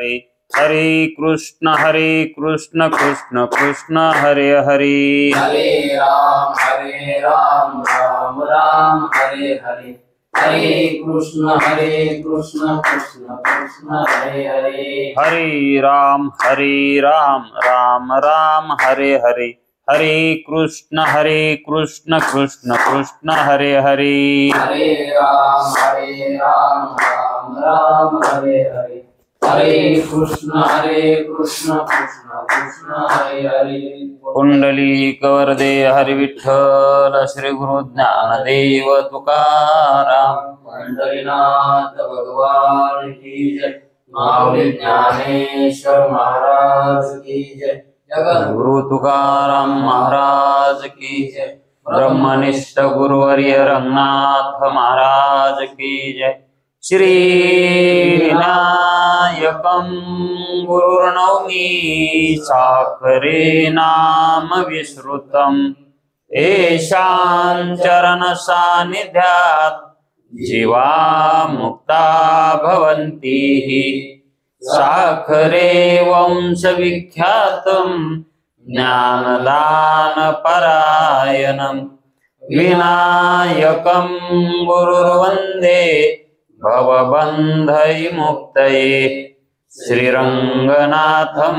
हरे हरे कृष्ण कृष्ण कृष्ण हरे हरे हरे राम राम राम हरे हरे हरे कृष्ण कृष्ण कृष्ण हरे हरे हरे राम राम राम हरे हरे हरे कृष्ण कृष्ण कृष्ण हरे हरे हरे राम राम राम हरे हरे हरे कृष्ण कृष्ण कृष्ण हरे हरे पुंडलिक वरदे हरि विठ्ठल श्री गुरु ज्ञानदेव तुकाराम पंढरीनाथ भगवान की जय। माऊली ज्ञानेश्वर महाराज की जय। गुरु तुकाराम महाराज की जय। ब्रह्मनिष्ठ गुरुवर्य रंगनाथ महाराज की जय। श्री विनायकं गुरुर्नौमि साखरे नाम विश्रुतम् येषां चरण सान्निध्यात् जीवा मुक्ता भवन्ति। साखरे वंश विख्यातं ज्ञानदान परायणं विनायकं गुरुर्वन्दे भवबन्धविमुक्तये श्रीरङ्गनाथं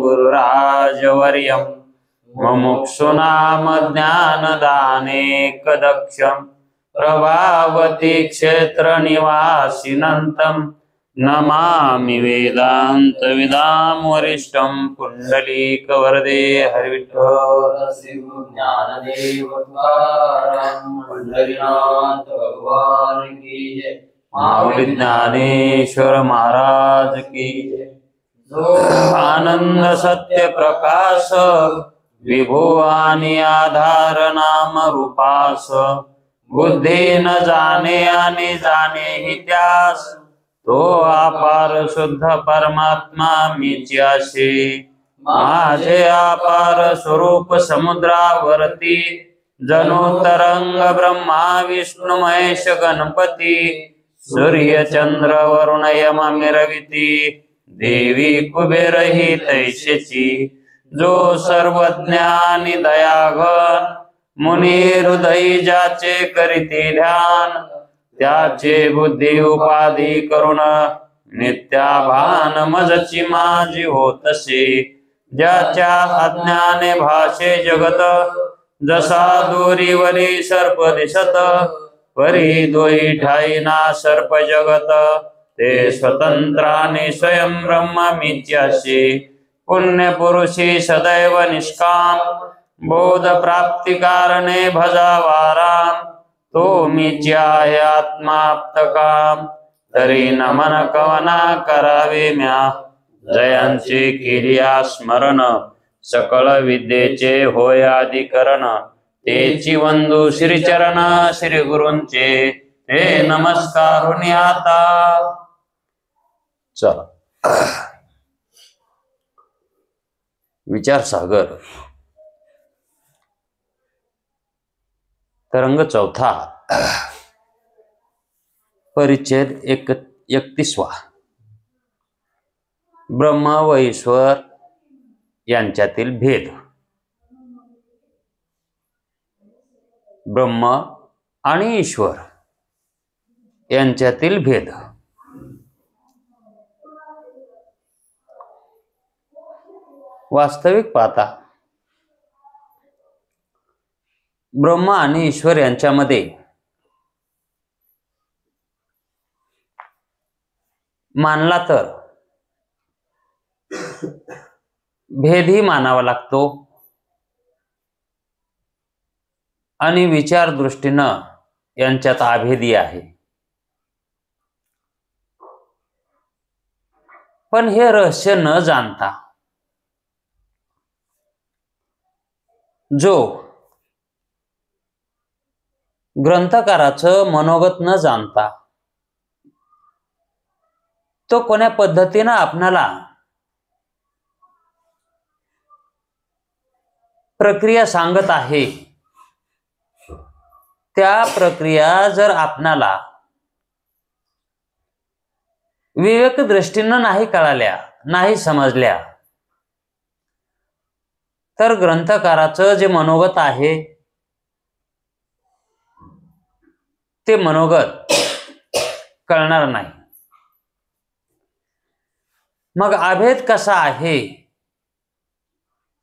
गुरुराजवर्यं मुमुक्षूणां ज्ञानदानेकदक्षं प्रभावती क्षेत्रनिवासिनं नमामि वेदान्तविदां वरिष्ठं पुण्डलीकवरदे हरिविठ्ठल श्री गुरु ज्ञानदेव तुकाराम पंढरीनाथ भगवान की जय। माऊली ज्ञानेश्वर महाराज की जय। आनंद सत्य प्रकाश विभो आणि आधार नाम रूपास बुद्धी न जाणे आणि जाणे हि त्यास तो अपार शुद्ध परमात्मा मीच्याशी माझे अपार स्वरूप समुद्रावरती जणू तरंग ब्रह्मा विष्णु महेश गणपती सूर्य चंद्र वरुण यम मिरविती देवी कुबेर ही तैशेची जो सर्वज्ञानी दयाघन मुनी हृदयी ज्याचे करीती ध्यान त्याचे बुद्धी उपाधी करुण नित्याभान मजची माझी होतसे ज्याच्या अज्ञाने भाषे जगत जसा दोरीवरी सर्प दिसत परी दोई ठाई ना सर्प जगत ते स्वतंत्राने स्वयं ब्रह्म मिथ्याशी पुण्य पुरुषी सदैव निष्काम बोध प्राप्ती कारणे भजावाराम तो मिथ्या आहे आत्माप्त काम तरी नमन कवना करावे म्या जयांचे केलिया स्मरण सकळ विद्येचे होय अधिकरण तेची वंदू श्रीचरण श्री गुरूंचे हे नमस्कार आता चला विचार सागर तरंग चौथा परिच्छेद 31 ब्रह्म व ईश्वर यांच्यातील भेद। ब्रह्म आणि ईश्वर यांच्यातील भेद। वास्तविक पाहता ब्रह्म आणि ईश्वर यांच्यामध्ये मानला तर भेदही मानावा लागतो आणि विचार दृष्टीनं यांच्यात अभेदी आहे। पण हे रहस्य न जाणता जो ग्रंथकाराचं मनोगत न जाणता तो कोण्या पद्धतीनं आपणाला प्रक्रिया सांगत आहे त्या प्रक्रिया जर आपणाला विवेक दृष्टीनं नाही कळाल्या, नाही समजल्या, तर ग्रंथकाराचं जे मनोगत आहे ते मनोगत कळणार नाही. मग अभेद कसा आहे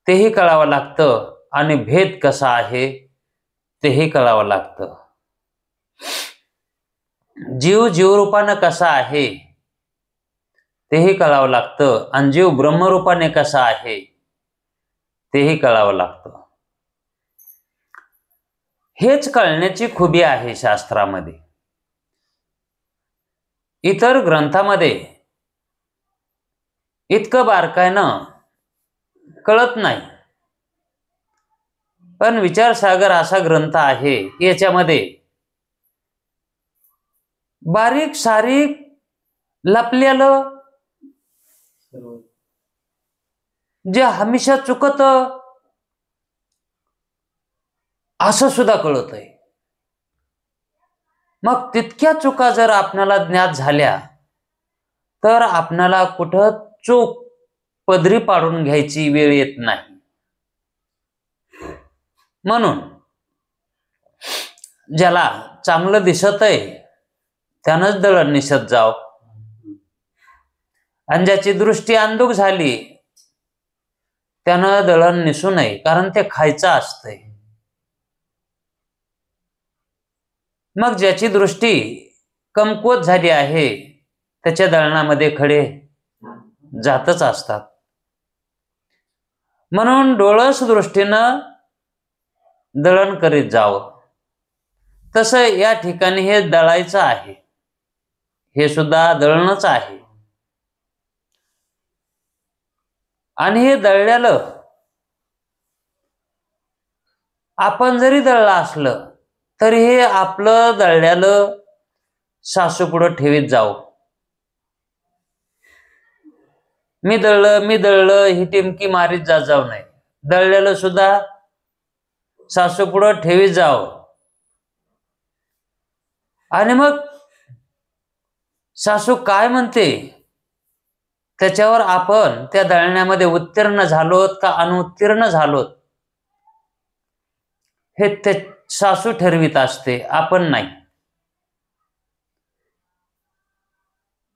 तेही कळावं लागतं आणि भेद कसा आहे तेही कळावं लागतं. जीव जीवरूपानं कसा आहे तेही कळावं लागतं आणि जीव ब्रह्मरूपाने कसा आहे तेही कळावं लागतं. हेच कळण्याची खुबी आहे शास्त्रामध्ये. इतर ग्रंथामध्ये इतकं बारकाईनं कळत नाही, पण विचारसागर असा ग्रंथ आहे की याच्यामध्ये बारीक सारीक लपलेलं जे हमेशा चुकत असं सुद्धा कळत आहे. मग तितक्या चुका जर आपल्याला ज्ञात झाल्या तर आपल्याला कुठं चूक पदरी पाडून घ्यायची वेळ येत नाही. म्हणून ज्याला चांगलं दिसत आहे त्यानंच दळण निसत जाव, आणि ज्याची दृष्टी अंधुक झाली त्यानं दळण निसू नये, कारण ते खायचं असतंय. मग ज्याची दृष्टी कमकुवत झाली आहे त्याच्या दळणामध्ये खडे जातच असतात. म्हणून डोळस दृष्टीनं दळण करीत जावं. तसं या ठिकाणी हे दळायचं आहे, हे सुद्धा दळणच आहे. आणि हे दळल्यालं आपण जरी दळलं असलं तरी हे आपलं दळल्यालं सासू पुढं ठेवीत जाऊ. मी दळलं ही टिमकी मारीत जाऊ नये. दळल्यालं सुद्धा सासू पुढं ठेवीत जावं. आणि मग सासू काय म्हणते त्याच्यावर आपण त्या दळण्यामध्ये उत्तीर्ण झालोत का अनुत्तीर्ण झालोत हे ते सासू ठरवीत असते, आपण नाही.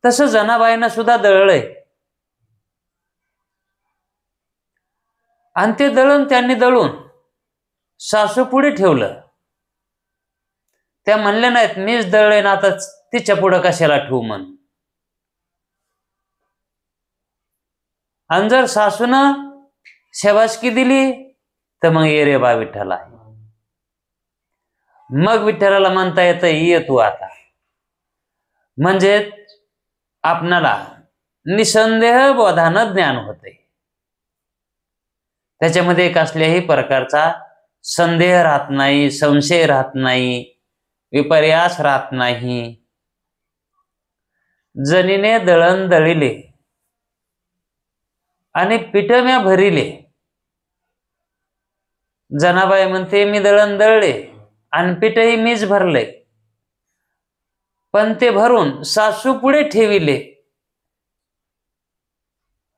तसं जनाबाईनं सुद्धा दळलंय आणि ते दळण त्यांनी दळून सासू पुढे ठेवलं. त्या म्हणल्या नाहीत मीच दळले ना आता तिच्या पुढं कशाला ठेवू म्हणून. आणि जर सासूनं शाबासकी दिली तर मग ये रे बा विठ्ठला. मग विठ्ठलाला म्हणता येतं ये तू आता. म्हणजे आपणाला निसंदेह बोधानं ज्ञान होते. त्याच्यामध्ये कसल्याही प्रकारचा संदेह राहत नाही, संशय राहत नाही, विपर्यास राहत नाही. जनीने दळण दळिले आणि पिठम्या भरिले. जनाबाई म्हणते मी दळण दळले आणि पिठही मीच भरले, पण ते भरून सासू पुढे ठेविले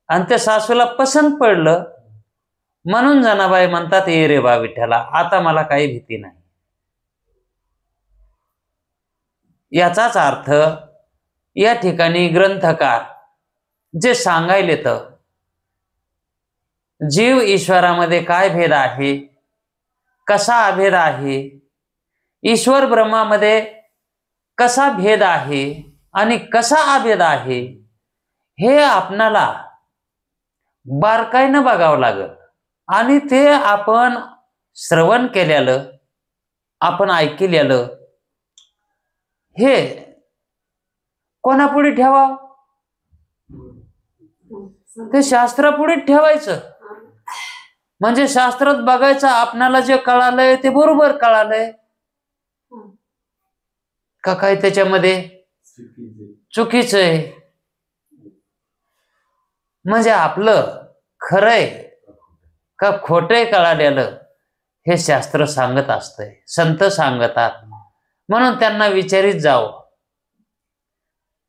आणि त्या सासूला पसंत पडलं म्हणून जनाबाई म्हणतात ये रे बा विठ्ठला आता मला काही भीती नाही. याचाच अर्थ या ठिकाणी ग्रंथकार जे सांगायले तर जीव ईश्वरामध्ये काय भेद आहे, कसा अभेद आहे, ईश्वर ब्रह्मामध्ये कसा भेद आहे आणि कसा अभेद आहे हे आपणाला बारकाईनं बघावं लागेल. आणि ते आपण श्रवण केलेलं, आपण ऐकलेलं हे कोणापुढे ठेवा, ते शास्त्रापुढे ठेवायचं. म्हणजे शास्त्रात बघायचं आपणाला जे कळालंय ते बरोबर कळालंय का काय त्याच्यामध्ये चुकीचं आहे. म्हणजे आपलं खरंय का खोटंय कळालेलं हे शास्त्र सांगत असतंय, संत सांगतात. म्हणून त्यांना विचारित जावं.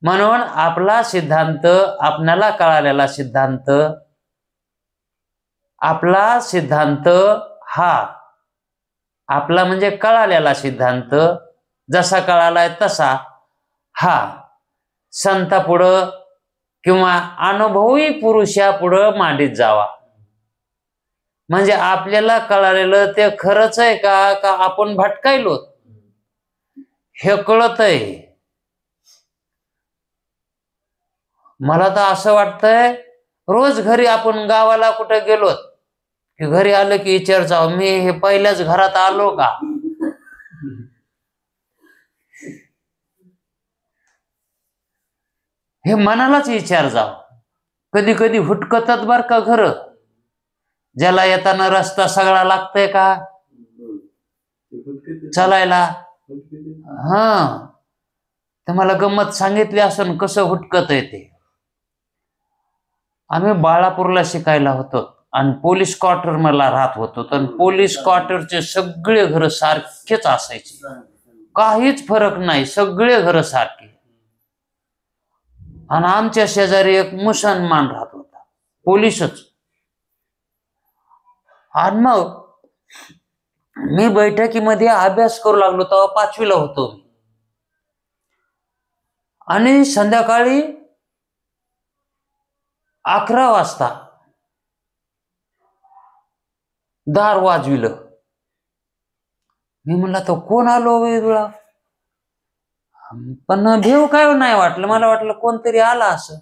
म्हणून आपला सिद्धांत, आपणाला कळालेला सिद्धांत, आपला सिद्धांत हा आपला म्हणजे कळालेला सिद्धांत जसा कळालाय तसा हा संतापुढं किंवा अनुभवी पुरुषापुढं मांडीत जावा. म्हणजे आपल्याला कळालेलं ते खरंच आहे का आपण भटकायलो हे कळतंय. मला तर असं वाटतंय रोज घरी आपण गावाला कुठे गेलो की घरी आलं की विचारचा मी हे पहिल्याच घरात आलो का. हे मनालाच विचार जाव. कधी कधी हुटकतात बर का घर. ज्याला येताना रस्ता सगळा लागतंय का चालायला. हा तर मला गंमत सांगितली असून कसं हुटकत आहे ते. आम्ही बाळापूरला शिकायला होतो आणि पोलीस क्वार्टर मला राहत होतो. तर पोलीस क्वार्टरचे सगळे घर सारखेच असायचे, काहीच फरक नाही, सगळे घर सारखे. आणि आमच्या शेजारी एक मुसलमान राहत होता, पोलीसच. आणि मग मी बैठकीमध्ये अभ्यास करू लागलो तेव्हा 5वीला होतो. आणि संध्याकाळी 11 वाजता दार वाजविलं. मी म्हणला तो कोण आलो वेगळा, पण भेव काय नाही वाटलं. मला वाटलं कोणतरी आला असं.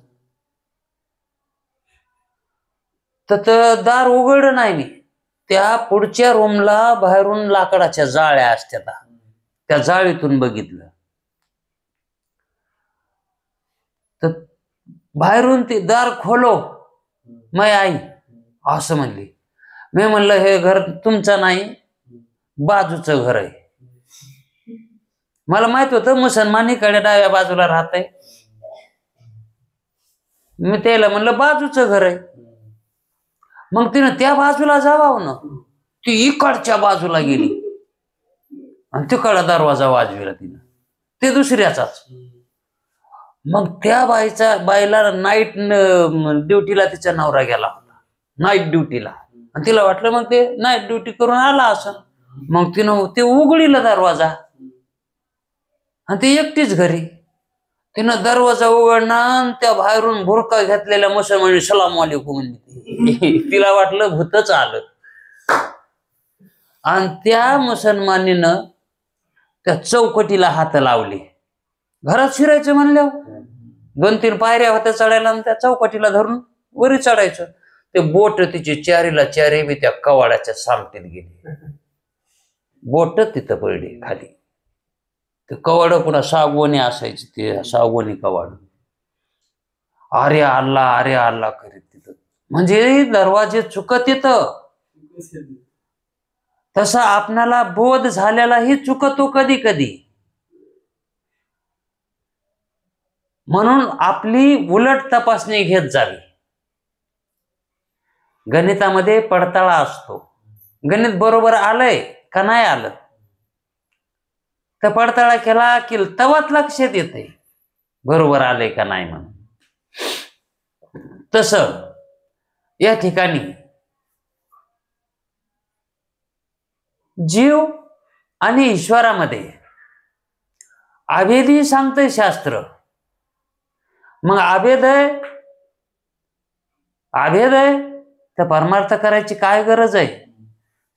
तर दार उघडलं नाही. मी त्या पुढच्या रूमला बाहेरून लाकडाच्या जाळ्या असतात, त्या जाळीतून बघितलं. तर बाहेरून ते दार खोलो मै आई असं म्हणली. मी म्हणलं हे घर तुमचं नाही, बाजूचं घर आहे. मला माहित होतं मुसलमानीकडे डाव्या बाजूला राहत आहे. मी त्याला म्हणलं बाजूचं घर आहे. मग तिनं त्या बाजूला जावं ना, ती इकडच्या बाजूला गेली आणि तिकडा दरवाजा वाजविला तिनं, ते दुसऱ्याचाच. मग त्या बाईला नाईट ड्युटीला तिचा नवरा गेला होता, नाईट ड्युटीला. आणि तिला वाटलं मग ते नाईट ड्युटी करून आला असं. मग तिनं ते उघडीला दरवाजा आणि ती एकटीच घरी. तिनं दरवाजा उघडला आणि त्या बाहेरून बुरका घेतलेल्या मुसलमानी सलाम वालेकुम म्हणली. तिला वाटलं भूतच आलं. आणि त्या मुसलमानीनं त्या चौकटीला हात लावले. घरात शिरायचं म्हणल्यावर 2-3 पायऱ्या होत्या चढायला आणि त्या चौकटीला धरून वरी चढायचं. ते बोट तिची चारीला चारी बी त्या कवाडाच्या सामटीत गेली. बोट तिथं पडली खाली. ते कवाड पुन्हा सागवणी असायची, ते सागवणी कवाड. अरे अल्ला करीत तिथं. म्हणजे दरवाजे चुकत येतं. तसा आपणाला बोध झालेलाही चुकतो कधी कधी. म्हणून आपली उलट तपासणी घेत जावी. गणितामध्ये पडताळा असतो. गणित बरोबर आलंय का नाही आलं तर पडताळा केला की तवाच लक्षात येते बरोबर आलंय का नाही म्हणून. तसं या ठिकाणी जीव आणि ईश्वरामध्ये अभेदी सांगतंय शास्त्र. मग अभेद आहे तर परमार्थ करायची काय गरज आहे,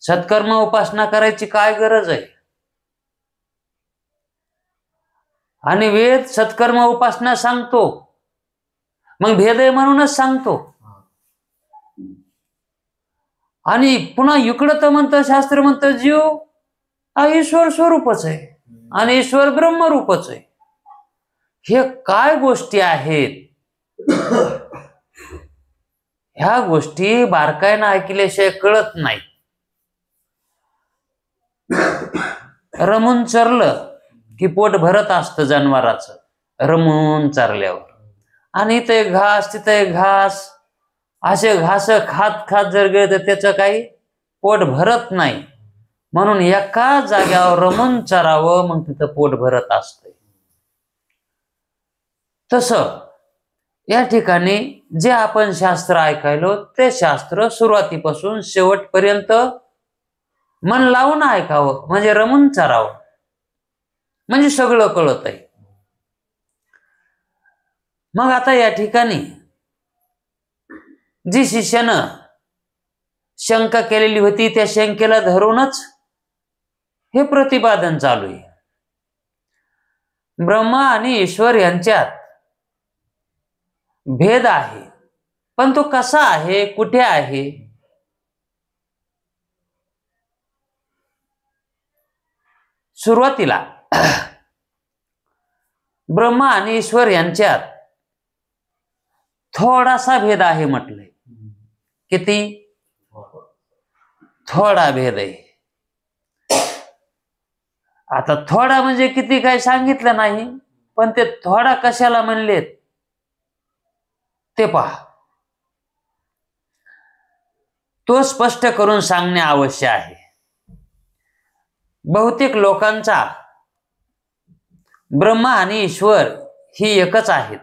सत्कर्म उपासना करायची काय गरज आहे. आणि वेद सत्कर्म उपासना सांगतो, मग भेद आहे म्हणूनच सांगतो. आणि पुन्हा इकडं तर म्हणतं शास्त्र म्हणतं जीव हा ईश्वर स्वरूपच आहे आणि ईश्वर ब्रह्मरूपच आहे. हे काय गोष्टी आहेत, ह्या गोष्टी बारकाईनं ऐकल्याशिवाय कळत नाही. रमून चरलं की पोट भरत असतं जनावराचं, रमून चरल्यावर. आणि इथं एक घास तिथं एक घास, असे घास खात खात जर गेले तर त्याचं काही पोट भरत नाही. म्हणून एका जाग्यावर रमून चरावं, मग तिथं पोट भरत असतंय. तसं या ठिकाणी जे आपण शास्त्र ऐकायलो ते शास्त्र सुरुवातीपासून शेवटपर्यंत मन लावून ऐकावं, म्हणजे रमून चारावं, म्हणजे सगळं कळत आहे. मग आता या ठिकाणी जी शिष्यानं शंका केलेली होती त्या शंकेला धरूनच हे प्रतिपादन चालू आहे. ब्रह्मा आणि ईश्वर यांच्यात भेद आहे, पण तो कसा आहे, कुठे आहे? सुरुवातीला ब्रह्मा आणि ईश्वर यांच्यात थोडासा भेद आहे म्हटलंय. किती? थोडा भेद आहे. आता थोडा म्हणजे किती काय सांगितलं नाही, पण ते थोडा कशाला म्हणलेत ते पहा. तो स्पष्ट करून सांगणे आवश्यक आहे. बहुतेक लोकांचा ब्रह्मा आणि ईश्वर ही एकच आहेत.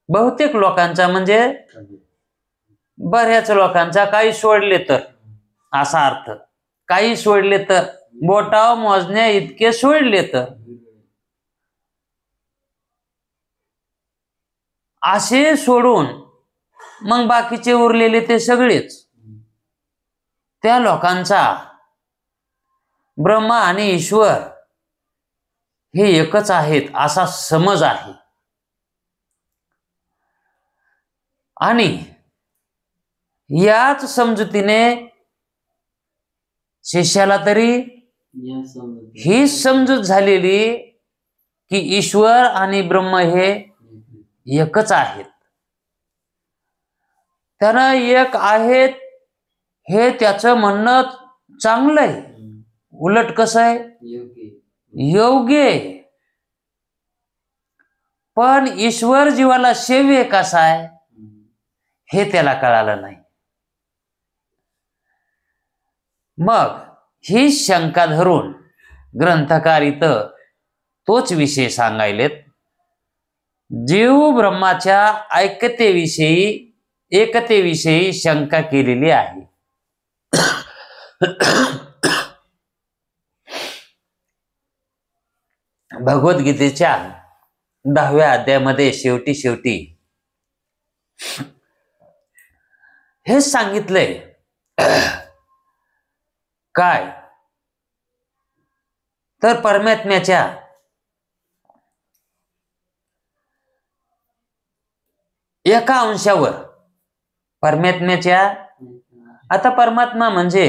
बहुतेक लोकांचा म्हणजे बऱ्याच लोकांचा, काही सोडले तर असा अर्थ, काही सोडले तर, बोटाव मोजण्या इतके सोडले तर, असे सोडून मग बाकीचे उरलेले ते सगळेच, त्या लोकांचा ब्रह्मा आणि ईश्वर हे एकच आहेत असा समज आहे. आणि याच समजुतीने शिष्याला तरी ही समजूत झालेली की ईश्वर आणि ब्रह्म हे एकच आहेत. त्यानं एक आहेत हे त्याचं म्हणणं चांगलं आहे. उलट कसं आहे? योग्य आहे. पण ईश्वर जीवाला सेव्य कसा आहे हे त्याला कळालं नाही. मग ही शंका धरून ग्रंथकार इथं तोच विषय सांगायलेत. जीव ब्रह्माच्या एकतेविषयी शंका केलेली आहे. भगवद्गीतेच्या 10व्या अध्यायामध्ये शेवटी हेच सांगितलंय. काय तर परमात्म्याच्या एका अंशावर, परमात्म्याच्या, आता परमात्मा म्हणजे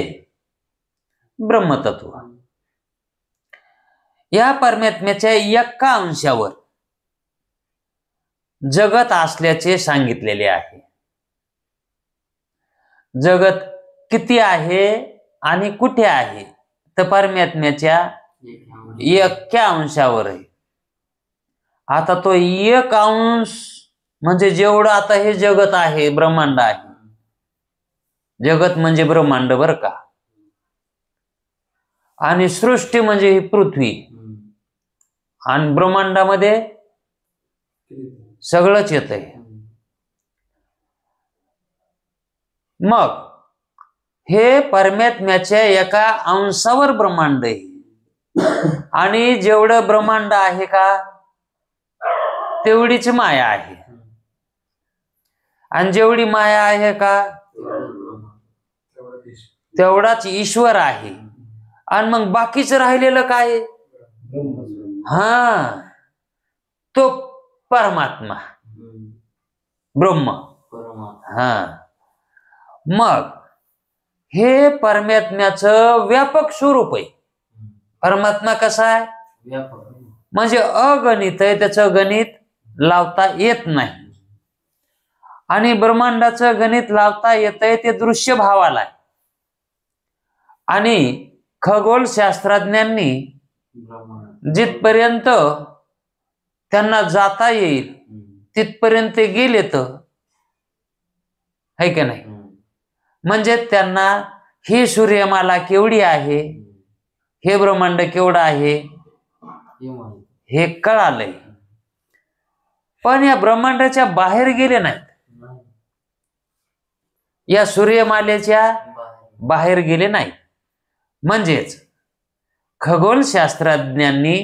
ब्रह्मतत्व, या परमात्म्याच्या एका अंशावर जगत असल्याचे सांगितलेले आहे. जगत किती आहे आणि कुठे आहे तर परमात्म्याच्या एका अंशावर आहे. आता तो एक अंश म्हणजे जेवढं आता हे जगत आहे, ब्रह्मांड आहे, जगत म्हणजे ब्रह्मांड बर का, आणि सृष्टी म्हणजे ही पृथ्वी, आणि ब्रह्मांडामध्ये सगळंच येतंय. मग हे परमात्म्याच्या एका अंशावर ब्रह्मांड आहे. आणि जेवढं ब्रह्मांड आहे का तेवढीच माया आहे, आणि जेवढी माया आहे का तेवढाच ईश्वर आहे. आणि मग बाकीच राहिलेलं काय? तो परमात्मा, ब्रह्म. मग हे परमात्म्याचं व्यापक स्वरूप आहे. परमात्मा कसा आहे? म्हणजे अगणित आहे, त्याचं गणित लावता येत नाही. आणि ब्रह्मांडाचं गणित लावता येतंय ते दृश्य भावाला आहे. आणि खगोल शास्त्रज्ञांनी जिथपर्यंत त्यांना जाता येईल तिथपर्यंत गेले तर है का नाही. म्हणजे त्यांना ही सूर्यमाला केवढी आहे, हे ब्रह्मांड केवढं आहे हे कळालंय. पण या ब्रह्मांडाच्या बाहेर गेले नाहीत, या सूर्यमालेच्या बाहेर गेले नाहीत. म्हणजेच खगोलशास्त्रज्ञांनी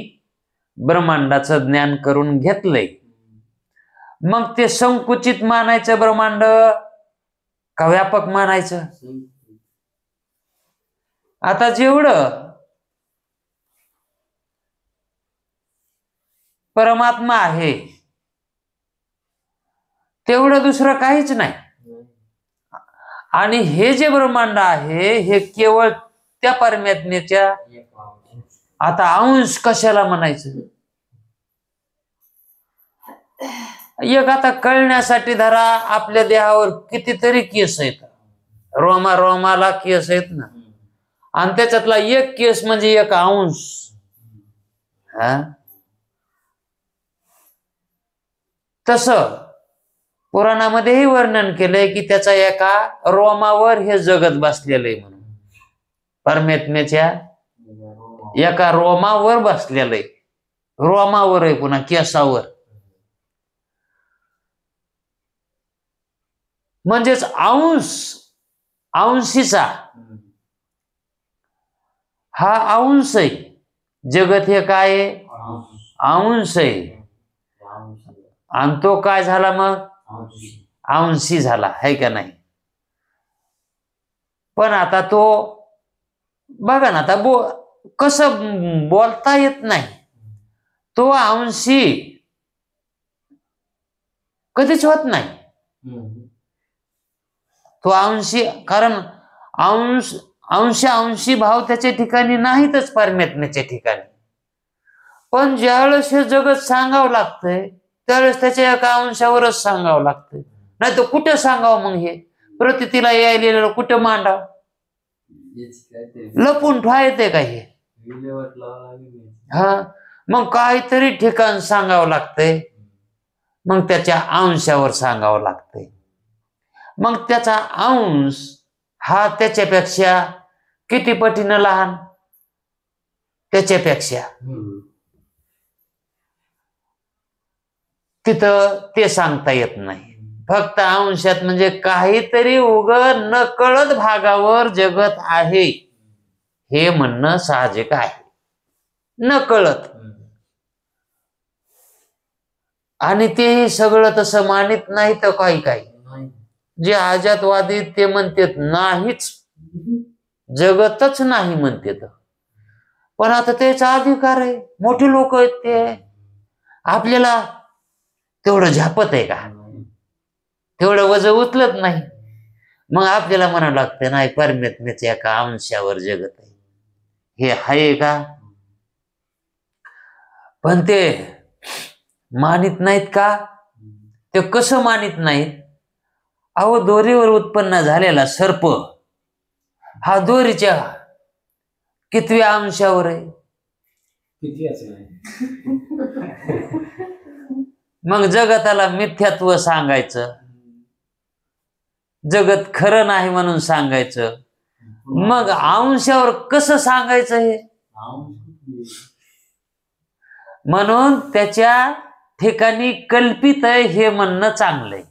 ब्रह्मांडाचं ज्ञान करून घेतलंय. मग ते संकुचित मानायचं ब्रह्मांड का व्यापक मानायचं? आता जेवढं परमात्मा आहे तेवढं दुसरं काहीच नाही. आणि हे जे ब्रह्मांड आहे हे केवळ त्या परमात्म्याच्या, आता अंश कशाला म्हणायचं? एक आता कळण्यासाठी धरा, आपल्या देहावर कितीतरी केस आहेत, रोमाला केस आहेत ना, आणि त्याच्यातला एक केस म्हणजे एक अंश. तस पुराणामध्येही वर्णन केलंय की त्याचा एका रोमावर हे जगत बसलेलं आहे म्हणून. परमात्म्याच्या एका रोमावर बसलेलं आहे, रोमावर आहे, पुन्हा केसावर. म्हणजेच अंशीचा हा अंश आहे. जगत हे काय आहे? अंश आहे. आणि तो काय झाला मग? अंशी झाला, है का नाही? पण आता तो बघा ना, आता कसं बोलता येत नाही. तो अंशी कधीच होत नाही. तो अंशी, कारण अंशी भाव त्याच्या ठिकाणी नाहीतच परमात्म्याच्या ठिकाणी. पण ज्यावेळेस हे जगत सांगावं लागतंय त्यावेळेस त्याच्या एका अंशावरच सांगावं लागतंय. नाही तर कुठे सांगावं मग? हे प्रतितीला यायलेलं कुठे मांडावं? लपून ठेवायचे का हे? मग काहीतरी ठिकाण सांगावं लागतंय, मग त्याच्या अंशावर सांगावं लागतंय. मग त्याचा अंश हा त्याच्यापेक्षा किती पटीनं लहान? त्याच्यापेक्षा. तिथं ते सांगता येत नाही. फक्त अंशात म्हणजे काहीतरी उग नकळत भागावर जगत आहे हे म्हणणं साहजिक आहे. नकळत. आणि ते सगळं तसं मानित नाही तर काही जे आजातवादी ते म्हणतात नाहीच, जगतच नाही म्हणतात. पण आता त्याचा अधिकार आहे, मोठे लोक आहेत ते. आपल्याला तेवढं झापत आहे का? तेवढं वजन उचलत नाही. मग आपल्याला म्हणावं लागतं नाही, परमात्म्याच्या एका अंशावर जगत आहे, हे आहे का? पण ते मानित नाहीत का? ते कसं मानित नाहीत? अहो, दोरीवर उत्पन्न झालेला सर्प हा दोरीच्या कितव्या अंशावर आहे? मग जगताला मिथ्यात्व सांगायचं, जगत खरं नाही म्हणून सांगायचं, मग अंशावर कसं सांगायचं हे? म्हणून त्याच्या ठिकाणी कल्पित आहे हे म्हणणं चांगलंय.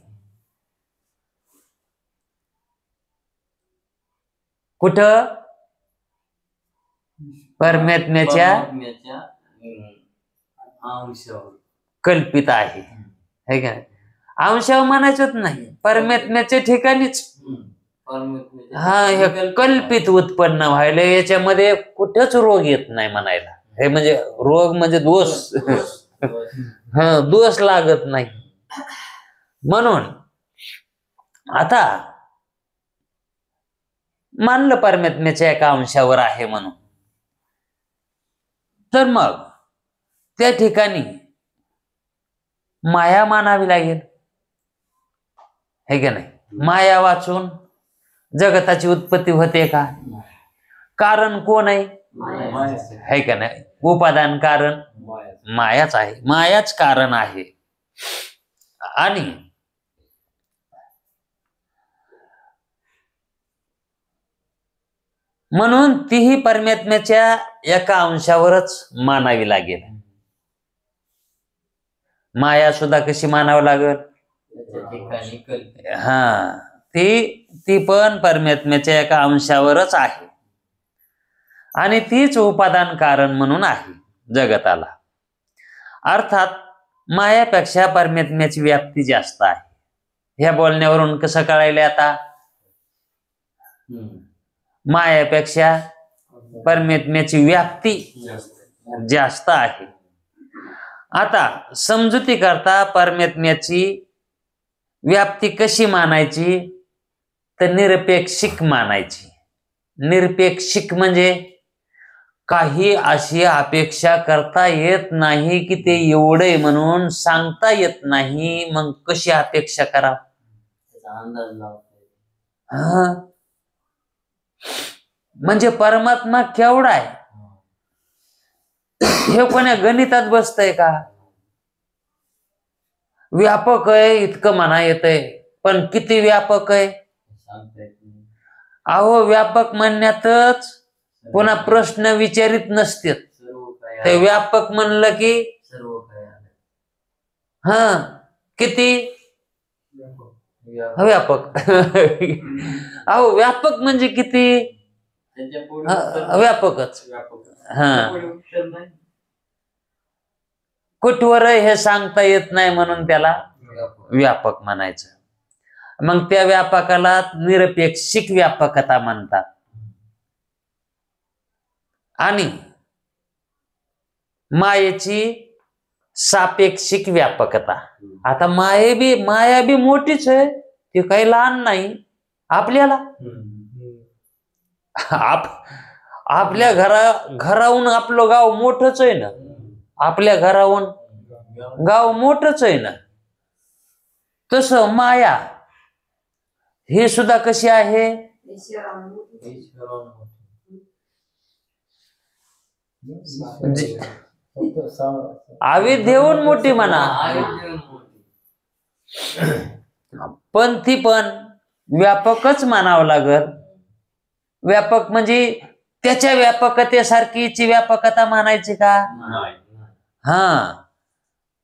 कुठं? परमात्म्याच्या कल्पित आहे, है का? अंशावर म्हणायचंच नाही, परमात्म्याच्या ठिकाणीच. हे कल्पित उत्पन्न व्हायला, याच्यामध्ये कुठंच रोग येत नाही म्हणायला. हे म्हणजे रोग म्हणजे दोष. दोष लागत नाही. म्हणून आता मानलं परमात्म्याच्या एका अंशावर आहे म्हणून, तर मग त्या ठिकाणी माया मानावी लागेल, हे का नाही? माया वाचून जगताची उत्पत्ती होते का? कारण कोण आहे? है का नाही? उपादान कारण मायाच आहे, मायाच कारण आहे. आणि म्हणून तीही परमात्म्याच्या एका अंशावरच मानावी लागेल. माया सुद्धा कशी मानावं लागल? त्याच्या ठिकाणी कल्पित. हा, ती पण परमात्म्याच्या एका अंशावरच आहे आणि तीच उपादान कारण म्हणून आहे जगताला. अर्थात मायापेक्षा परमात्म्याची व्याप्ती जास्त आहे. ह्या बोलण्यावरून कसं कळायले आता? मायापेक्षा परमात्म्याची व्याप्ती जास्त आहे. आता समजुती करता परमात्म्याची व्याप्ती कशी मानायची? तर निरपेक्षिक मानायची. निरपेक्षिक म्हणजे काही अशी अपेक्षा करता येत नाही की ते एवढे म्हणून सांगता येत नाही. मग कशी अपेक्षा करा? त्याचा अंदाज लावता. हा, म्हणजे परमात्मा केवढा आहे हे कोण्या गणितात बसतंय का? व्यापक आहे इतकं म्हणा येतंय, पण किती व्यापक आहे सांगता येत नाही. अहो, व्यापक म्हणण्यातच पुन्हा प्रश्न विचारित नसतात. सर्व काय ते व्यापक म्हणलं की सर्व काय आहे. हा किती व्यापक अहो, व्यापक म्हणजे किती? त्याच्या पुढे व्यापकच. व्यापक. हा, पुढे उत्तर नाही. कुठवर हे सांगता येत नाही म्हणून त्याला व्यापक म्हणायचं. मग त्या व्यापकाला निरपेक्षिक व्यापकता म्हणतात. आणि मायेची सापेक्षिक व्यापकता. आता माया बी मोठीच आहे, ती काही लहान नाही. आपल्याला आपल्या घराहून आपलं गाव मोठंच आहे ना. आपल्या घराहून गाव मोठंच आहे ना. तसं माया हे सुद्धा कशी आहे? अविद्येहून मोठी म्हणा, पण ती पण व्यापकच मानावं लागल. व्यापक म्हणजे त्याच्या व्यापकतेसारखीची व्यापकता मानायची का? हा,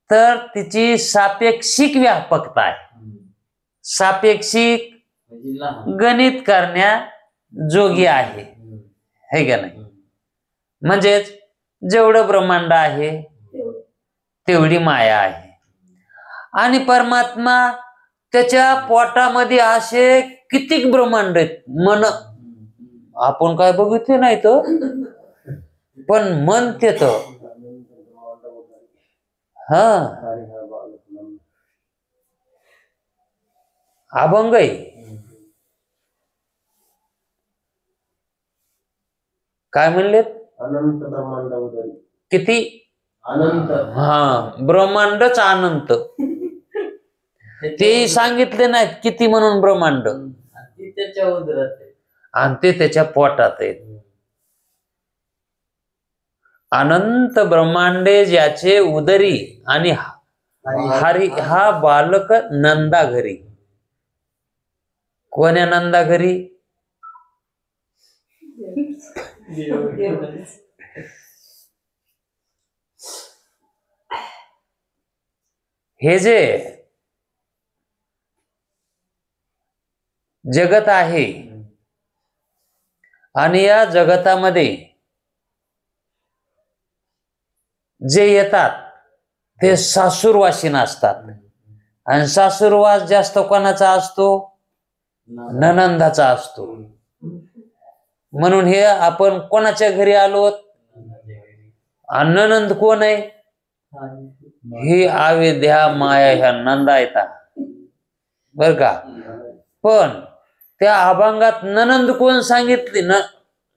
तर तिची सापेक्षिक व्यापकता आहे. सापेक्षिक गणित करण्या जोगी आहे, हे का नाही? म्हणजेच जेवढं ब्रह्मांड आहे तेवढी माया आहे. आणि परमात्मा त्याच्या पोटामध्ये असे कितीक ब्रह्मांड आहेत मन आपण काय बघितले नाही तर, पण म्हणते तर हा अभंग आहे. काय म्हणलेत? अनंत ब्रह्मांड उदरी. किती? अनंत. हा, ब्रह्मांडच अनंत. तेही सांगितले नाहीत किती म्हणून ब्रह्मांड. ती त्याच्या उदरात आहे आणि ते त्याच्या पोटात आहेत. अनंत ब्रह्मांडे ज्याचे उदरी आणि हरी हा बालक नंदा घरी. कोण्या नंदा घरी? हे जे जगत आहे आणि या जगतामध्ये जे येतात ते सासूरवासीन असतात. आणि सासूरवास जास्त कोणाचा असतो? ननंदाचा असतो. म्हणून हे आपण कोणाच्या घरी आलो? ननंद कोण आहे? ही अविद्या माया ह्या नंदा येतात, बर का? पण त्या अभंगात ननंद कोण सांगितली?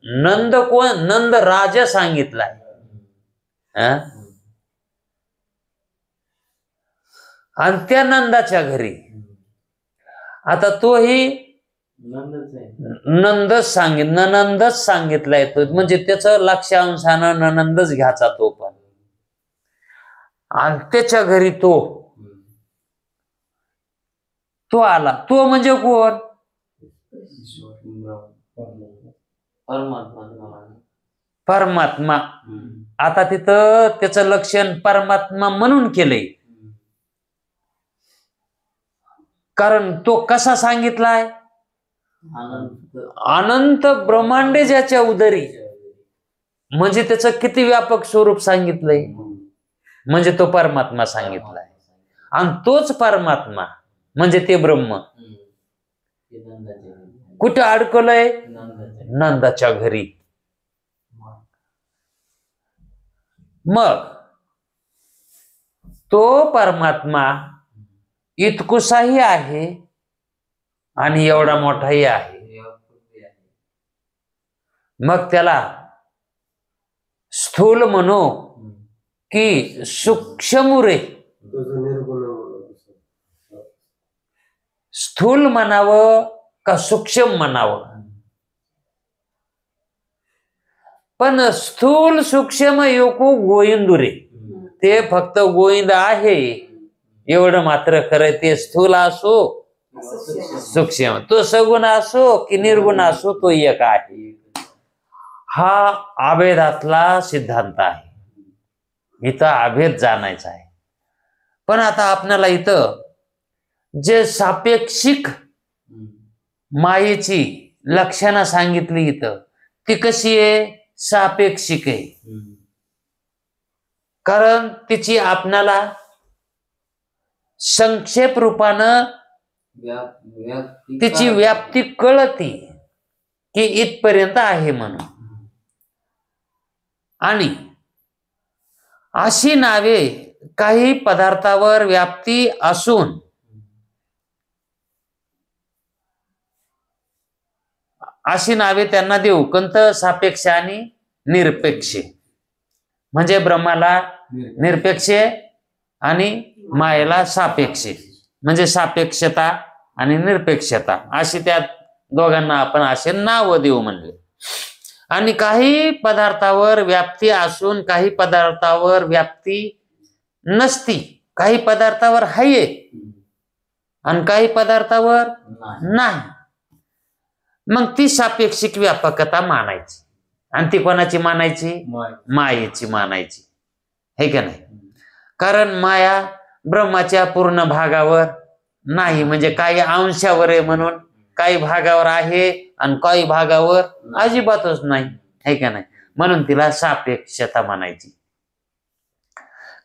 नंद कोण? नंद राजा सांगितलाय. आणि त्या नंदाच्या घरी आता तोही नंदच सांगितलाय तो, म्हणजे त्याचं लक्षांशानं ननंदच घ्यायचा तो पण. आणि त्याच्या घरी तो आला. तो म्हणजे कोण? परमात्मा. आता तिथं त्याचं लक्षण परमात्मा म्हणून केलंय. कारण तो कसा सांगितलाय? अनंत अनंत ब्रह्मांडे ज्याच्या उदरी, म्हणजे त्याचं किती व्यापक स्वरूप सांगितलंय, म्हणजे तो परमात्मा सांगितलाय. आणि तोच परमात्मा म्हणजे ते ब्रह्म कुठे अडकलंय? नंदाच्या घरी. मग तो परमात्मा इतकुसाही आहे आणि एवढा मोठाही आहे. मग त्याला स्थूल म्हणू की सूक्ष्म रे? स्थूल म्हणावं का सूक्ष्म म्हणावं? पण स्थूल सूक्ष्म योकू गोविंदुरे, ते फक्त गोविंद आहे एवढं मात्र खरं. ते स्थूल असो सूक्ष्म, तो सगुण असो की निर्गुण असो, तो एक आहे. हा अभेदातला सिद्धांत आहे. इथं अभेद जाणायचा आहे. पण आता आपल्याला इथं जे सापेक्षिक मायेची लक्षणं सांगितली इथं, ती कशी आहे? सापेक्षिक आहे. कारण तिची आपणाला संक्षेप रूपानं तिची व्याप्ती कळती की इथपर्यंत आहे म्हणून. आणि अशी नावे काही पदार्थावर व्याप्ती असून अशी नावे त्यांना देऊ. कोणत? सापेक्ष आणि निरपेक्ष. म्हणजे ब्रह्माला निरपेक्ष आणि मायेला सापेक्ष, म्हणजे सापेक्षता आणि निरपेक्षता, अशी त्या दोघांना आपण असे नाव देऊ म्हणले. आणि काही पदार्थावर व्याप्ती असून काही पदार्थावर व्याप्ती नसती, काही पदार्थावर आहे आणि काही पदार्थावर नाही. मग ती सापेक्षिक व्यापकता मानायची. आणि ती कोणाची मानायची? मायेची मानायची, हे का नाही? कारण माया ब्रह्माच्या पूर्ण भागावर नाही, म्हणजे काही अंशावर आहे म्हणून काही भागावर आहे आणि काही भागावर अजिबातच नाही, हे का नाही? म्हणून तिला सापेक्षता म्हणायची.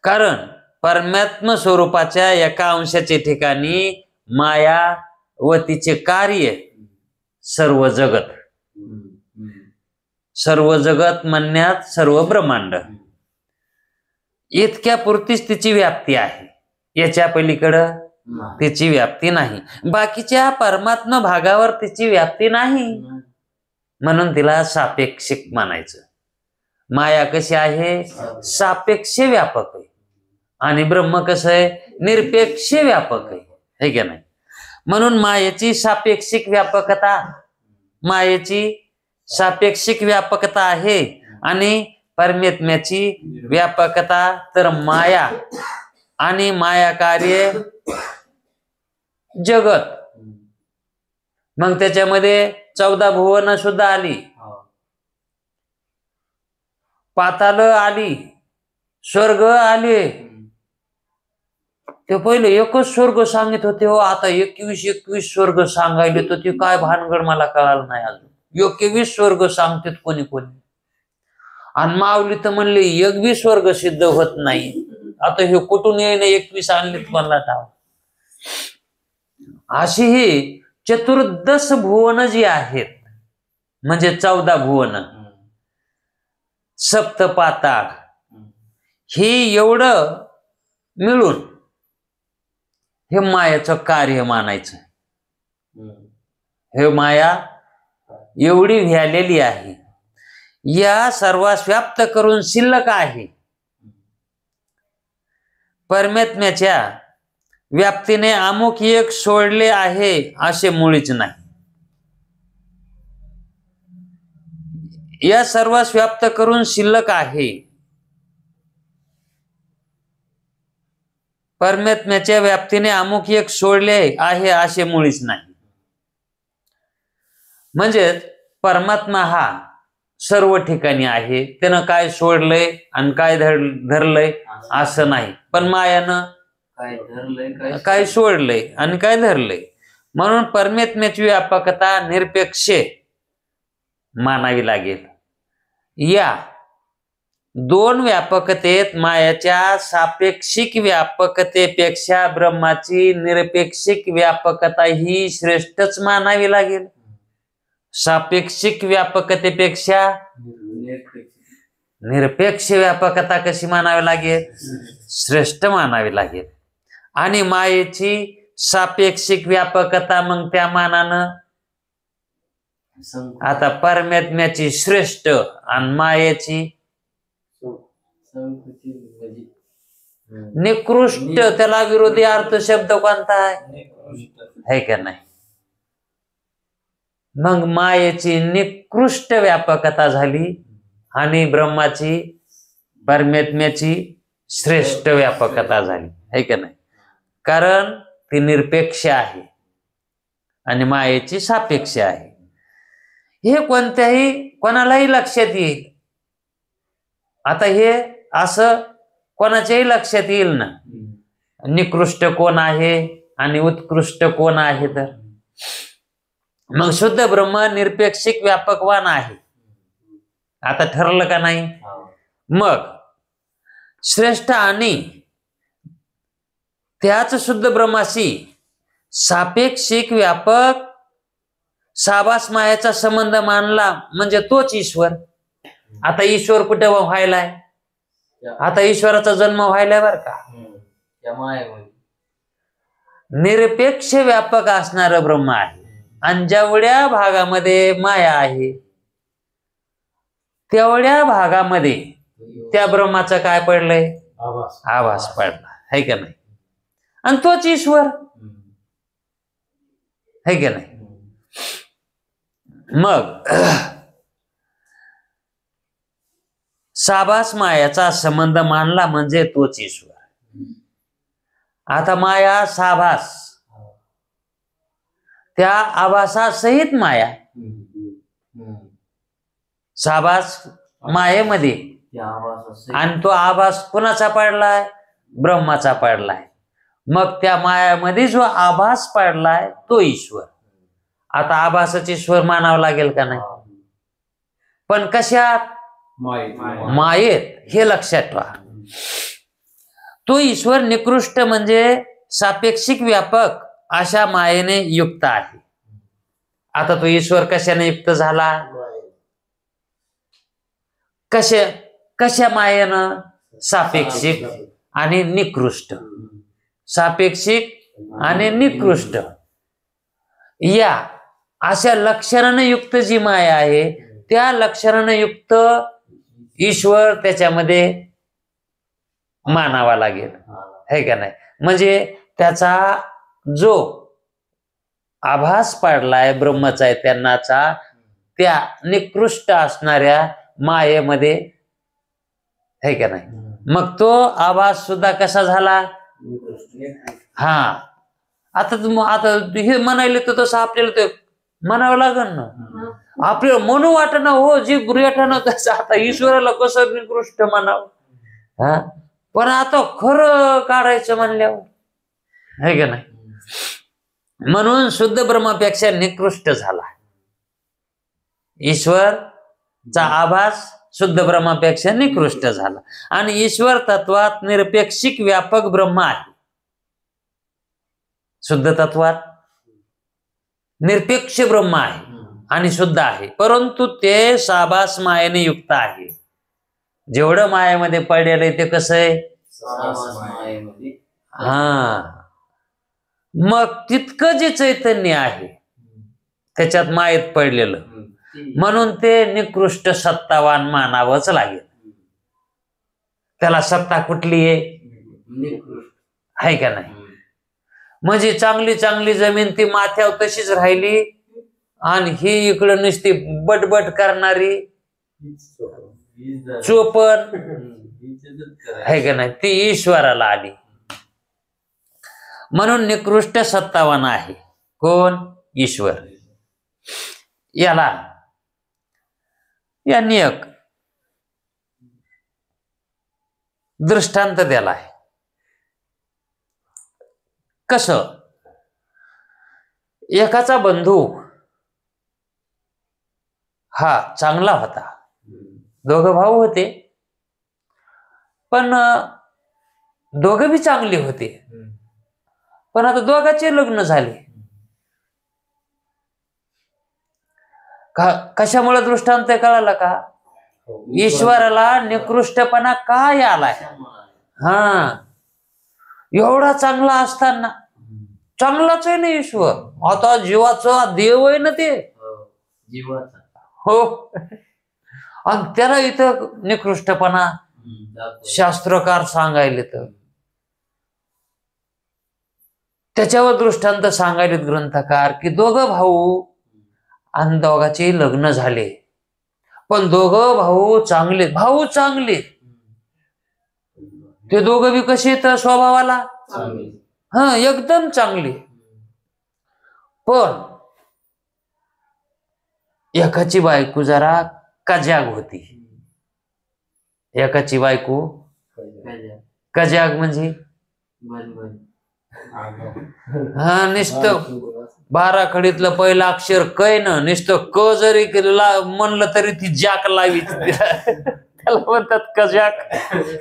कारण परमात्म स्वरूपाच्या एका अंशाच्या ठिकाणी माया व तिचे कार्य सर्व जगत, सर्व जगत म्हणण्यात सर्व ब्रह्मांड, इतक्या पुरतीच तिची व्याप्ती आहे. याच्या पलीकडं तिची व्याप्ती नाही. बाकीच्या परमात्मा भागावर तिची व्याप्ती नाही, म्हणून तिला सापेक्षिक मानायचं. माया कशी आहे? सापेक्ष व्यापक आहे. आणि ब्रह्म कसं आहे? निरपेक्ष व्यापक आहे, हे का नाही? म्हणून मायेची सापेक्षिक व्यापकता, मायेची सापेक्षिक व्यापकता आहे. आणि परमात्म्याची व्यापकता तर माया आणि माया कार्य जगत. मग त्याच्यामध्ये 14 भुवन सुद्धा आली, पाताल आली, स्वर्ग आले. ते पहिले एकच स्वर्ग सांगित होते हो, आता 21 स्वर्ग सांगायले, तर ते काय भानगड मला कळालं नाही अजून. 21 स्वर्ग सांगतात कोणी कोणी. आणि माऊली तर म्हणले 21 स्वर्ग सिद्ध होत नाही. आता हे कुठून येईन 21 आणलेत मला ठाव. अशी ही चतुर्दश भुवन जी आहेत, म्हणजे 14 भुवन, सप्त पाताळ, ही एवढं मिळून हे मायाचं कार्य मानायचं. हे माया एवढी व्यालेली आहे, या सर्वांस व्याप्त करून शिल्लक आहे. परमात्म्याच्या व्याप्तीने अमुक एक सोडले आहे असे मुळीच नाही. या सर्वांस व्याप्त करून शिल्लक आहे. परमात्म्याच्या व्याप्तीने अमुक एक सोडले आहे असे मुळीच नाही. म्हणजे परमात्मा हा सर्व ठिकाणी आहे. त्यानं काय सोडलंय आणि काय धरलंय असं नाही. पण मायानं काय धरलंय काय सोडलंय आणि काय धरलंय. म्हणून परमेत्म्याची व्यापकता निरपेक्ष मानावी लागेल. या दोन व्यापकतेत मायाच्या सापेक्षिक व्यापकतेपेक्षा ब्रह्माची निरपेक्षिक व्यापकता ही श्रेष्ठच मानावी लागेल. सापेक्षिक व्यापकतेपेक्षा निरपेक्ष व्यापकता कशी मानावी लागेल? श्रेष्ठ मानावी लागेल. आणि मायेची सापेक्षिक व्यापकता मग त्या मानानं आता परमेत्म्याची श्रेष्ठ आणि मायेची निकृष्ट. त्याला विरोधी अर्थ शब्द कोणता आहे का नाही? मग मायेची निकृष्ट व्यापकता झाली आणि ब्रह्माची परमेत्म्याची श्रेष्ठ व्यापकता झाली आहे का नाही? कारण ती निरपेक्ष आहे आणि मायेची सापेक्ष आहे. हे कोणालाही लक्षात येईल. आता हे असं कोणाच्याही लक्षात येईल ना, निकृष्ट कोण आहे आणि उत्कृष्ट कोण आहे. तर मग शुद्ध ब्रह्म निरपेक्षिक व्यापकवान आहे. आता ठरलं का नाही? मग श्रेष्ठ आणि त्याच शुद्ध ब्रह्माशी सापेक्षिक व्यापक साबास मायाचा संबंध मानला म्हणजे तोच ईश्वर. आता ईश्वर कुठे व्हायलाय? आता ईश्वराचा जन्म व्हायलाय बर का. निरपेक्ष व्यापक असणार ब्रह्म आहे आणि जेवढ्या भागामध्ये माया आहे तेवढ्या भागामध्ये त्या ब्रह्माचं काय पडलंय? आभास पडला है का नाही? आणि तोच ईश्वर है का नाही? मग साबास मायाचा संबंध मानला म्हणजे तोच ईश्वर. आता माया साभास, त्या आभासासहित माया. साभास मायेमध्ये आणि तो आभास कुणाचा पडलाय? ब्रह्माचा पडलाय. मग त्या मायामध्ये जो आभास पडलाय तो ईश्वर. आता आभासच ईश्वर मानावं लागेल का नाही? पण कशात? मायेत. हे लक्षात ठेवा. तो ईश्वर निकृष्ट म्हणजे सापेक्षिक व्यापक अशा मायेने युक्त आहे. आता तो ईश्वर कशाने युक्त झाला? कशा मायेनं? सापेक्षिक आणि निकृष्ट. सापेक्षिक आणि निकृष्ट या अशा लक्षणाने युक्त जी माया आहे त्या लक्षणाने युक्त ईश्वर त्याच्यामध्ये मानावा लागेल है का नाही? म्हणजे त्याचा जो आभास पडलाय ब्रह्मचा आहे त्यांनाचा त्या निकृष्ट असणाऱ्या मायेमध्ये है का नाही? मग तो आभास सुद्धा कसा झाला? हा. आता हे म्हणायला तर तसं आपल्याला ते म्हणावं लागेल ना. आपल्याला म्हणू वाट ना हो जी रेटानं तसं. आता ईश्वराला कसं निकृष्ट म्हणावं? हा. पण आता खरं काढायचं म्हणल्यावर है का नाही? म्हणून शुद्ध ब्रह्मापेक्षा निकृष्ट झाला ईश्वरचा आभास. शुद्ध ब्रह्मापेक्षा निकृष्ट झाला आणि ईश्वर तत्वात निरपेक्षिक व्यापक ब्रह्म आहे. शुद्ध तत्वात निरपेक्ष ब्रह्म आहे आणि शुद्ध आहे, परंतु ते साबास मायेने युक्त आहे. जेवढं मायेमध्ये पडलेलं आहे ते कसं आहे? हा. मग तितकं जे चैतन्य आहे त्याच्यात मायेत पडलेलं, म्हणून ते निकृष्ट सत्तावान मानावंच लागेल. त्याला सत्ता कुठली आहे का नाही? म्हणजे चांगली चांगली जमीन ती माथ्यावर तशीच राहिली आणि ही इकडं नुसती बटबट करणारी चोपण आहे का नाही, ती ईश्वराला आली. म्हणून निकृष्ट सत्तावान आहे कोण? ईश्वर. यांनी एक दृष्टांत दिलाय. कसं? एकाचा बंधू हा चांगला होता, दोघं भाऊ होते, पण दोघं बी चांगले होते, पण आता दोघांचे लग्न झाले. कशामुळे दृष्टांत कळाला का? ईश्वराला निकृष्टपणा काय आलाय? हा, एवढा चांगला असताना, चांगलाच आहे ना ईश्वर, आता जीवाचा देव आहे ना ते, जीवाचा. हो, आणि त्याला इथं निकृष्टपणा शास्त्रकार सांगायले, तर त्याच्यावर दृष्टांत सांगायलेत ग्रंथकार की दोघं भाऊ आणि दोघांचे लग्न झाले, पण दोघं भाऊ चांगले, भाऊ चांगले, ते दोघं बी कसे तर स्वभावाला हा एकदम चांगले, पण एकाची बायको जरा कजाग होती. एकाची बायको कजाग म्हणजे हा नुसतं 12 खडीतलं पहिलं अक्षर कै न, नुसतं क जरी म्हणलं तरी ती जॅक लावी, त्याला म्हणतात कजाक.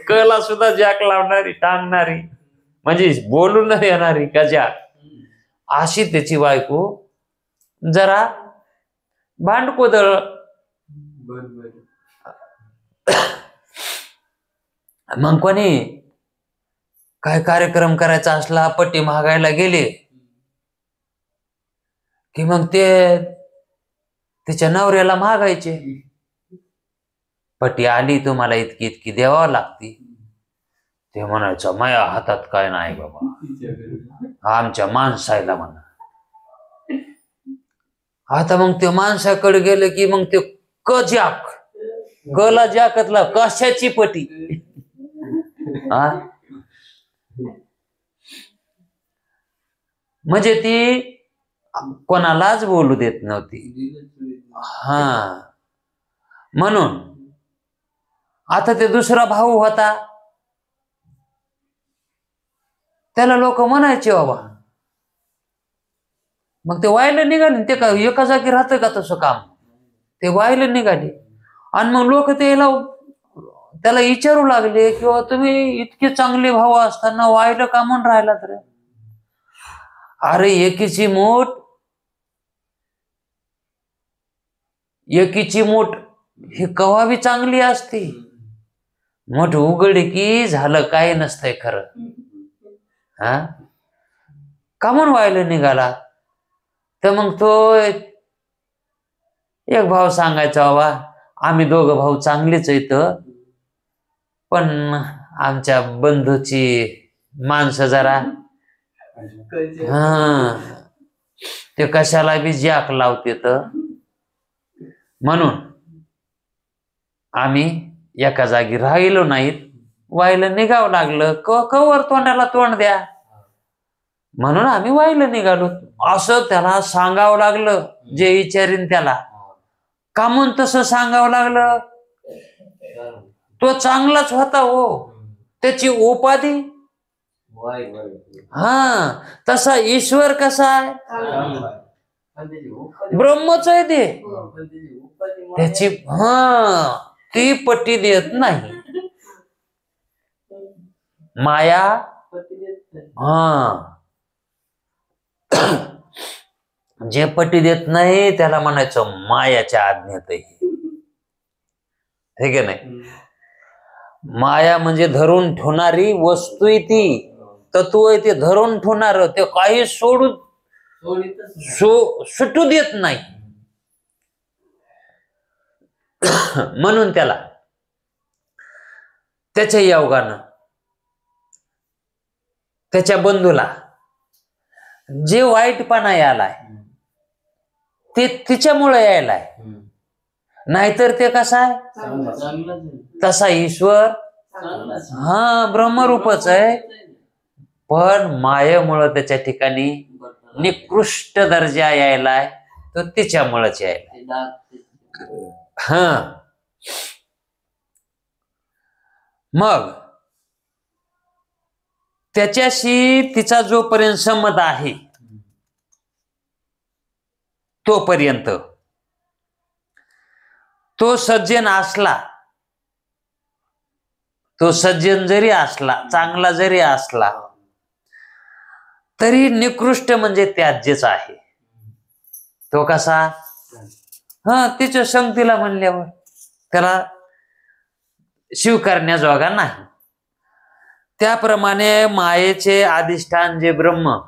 कला सुद्धा जॅक लावणारी, टांगणारी, म्हणजे बोलून येणारी कजाक. अशी त्याची बायको जरा भांडकोदळ. मग कोणी काय कार्यक्रम करायचा असला, पट्टी मागायला गेले की मग ते तिच्या नवऱ्याला मागायचे, पट्टी आली तुम्हाला इतकी इतकी द्यावा लागती. ते म्हणायचं माझ्या हातात काय नाही बाबा, आमच्या माणसाला म्हणा. आता मग ते माणसाकडे गेले की मग ते कजाक, गला जाकतला कशाची पटी, हा, म्हणजे ती कोणालाच बोलू देत नव्हती. हा, म्हणून आता ते दुसरा भाऊ होता, त्याला लोक म्हणायचे बाबा, मग ते व्हायला निघाले. ते का एका जागी राहतं का तसं काम? ते व्हायला निघाले, आणि मग लोक त्याला विचारू लागले किंवा तुम्ही इतके चांगले भाऊ असताना व्हायला का म्हणून राहिला? तर अरे एकीची मूठ ही कवा बी चांगली असते, मोठ उघडी की झालं काय नसतंय खरं. हा, का म्हणून व्हायला निघाला? तर मग तो एक भाव सांगायचा, बाबा आम्ही दोघं भाऊ चांगलेच आहेत, पण आमच्या बंधूची माणसं जरा हा ते कशाला बी जॅक लावते, तर म्हणून आम्ही एका जागी राहिलो नाहीत, व्हायला निघावं लागलं. कवर तोंडाला तोंड द्या, म्हणून आम्ही व्हायला निघालो, असं त्याला सांगावं लागलं. जे विचारीन त्याला का म्हणून तसं सांगावं लागलं? तो चांगलाच होता हो, त्याची उपाधी. हा, तसा ईश्वर कसा आहे? ब्रह्मच आहे ते, त्याची हा ती पट्टी देत नाही. माया हा जे पट्टी देत नाही त्याला म्हणायचं मायाच्या आज्ञेत आहे, हे की नाही? माया म्हणजे धरून ठेवणारी वस्तू आहे, ती तत्व आहे, ते धरून ठेवणार, ते काही सुटू देत नाही. म्हणून त्याला त्याच्या योगानं त्याच्या बंधूला जे वाईटपणा यायलाय ते तिच्यामुळे यायलाय, नाहीतर ते कसा आहे? तसा ईश्वर हा ब्रह्मरूपच आहे, पण मायेमुळं त्याच्या ठिकाणी निकृष्ट दर्जा यायलाय, तो तिच्यामुळेच यायलाय. हा, मग त्याच्याशी तिचा जोपर्यंत संमत आहे तोपर्यंत तो सज्जन असला, तो सज्जन जरी असला, चांगला जरी असला, तरी निकृष्ट म्हणजे त्याज्यच आहे. तो कसा? तिच्या संगतीला म्हणल्यावर त्याला स्वीकारण्याजोगा नाही. त्याप्रमाणे मायेचे अधिष्ठान जे ब्रह्म,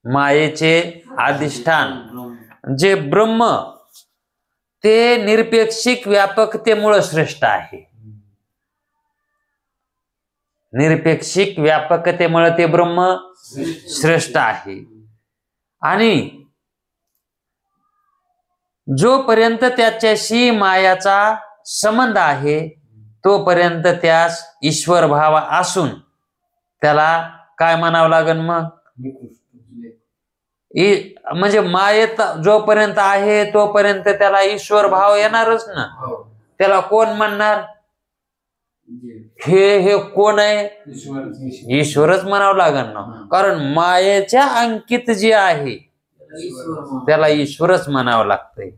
मायेचे अधिष्ठान जे ब्रह्म, ते निरपेक्षिक व्यापकतेमुळे श्रेष्ठ आहे. निरपेक्षिक व्यापकतेमुळे ते ब्रह्म श्रेष्ठ आहे. आणि जोपर्यंत त्याच्याशी मायाचा संबंध आहे तोपर्यंत त्यास ईश्वर भाव असून त्याला काय म्हणावं लागेल मग? म्हणजे मायेत जोपर्यंत आहे तोपर्यंत त्याला ईश्वर भाव येणारच ना. त्याला कोण म्हणणार? हे कोण आहे? ईश्वरच म्हणावं लागेल ना. कारण मायेच्या अंकित जे आहे त्याला ईश्वरच म्हणावं लागतंय.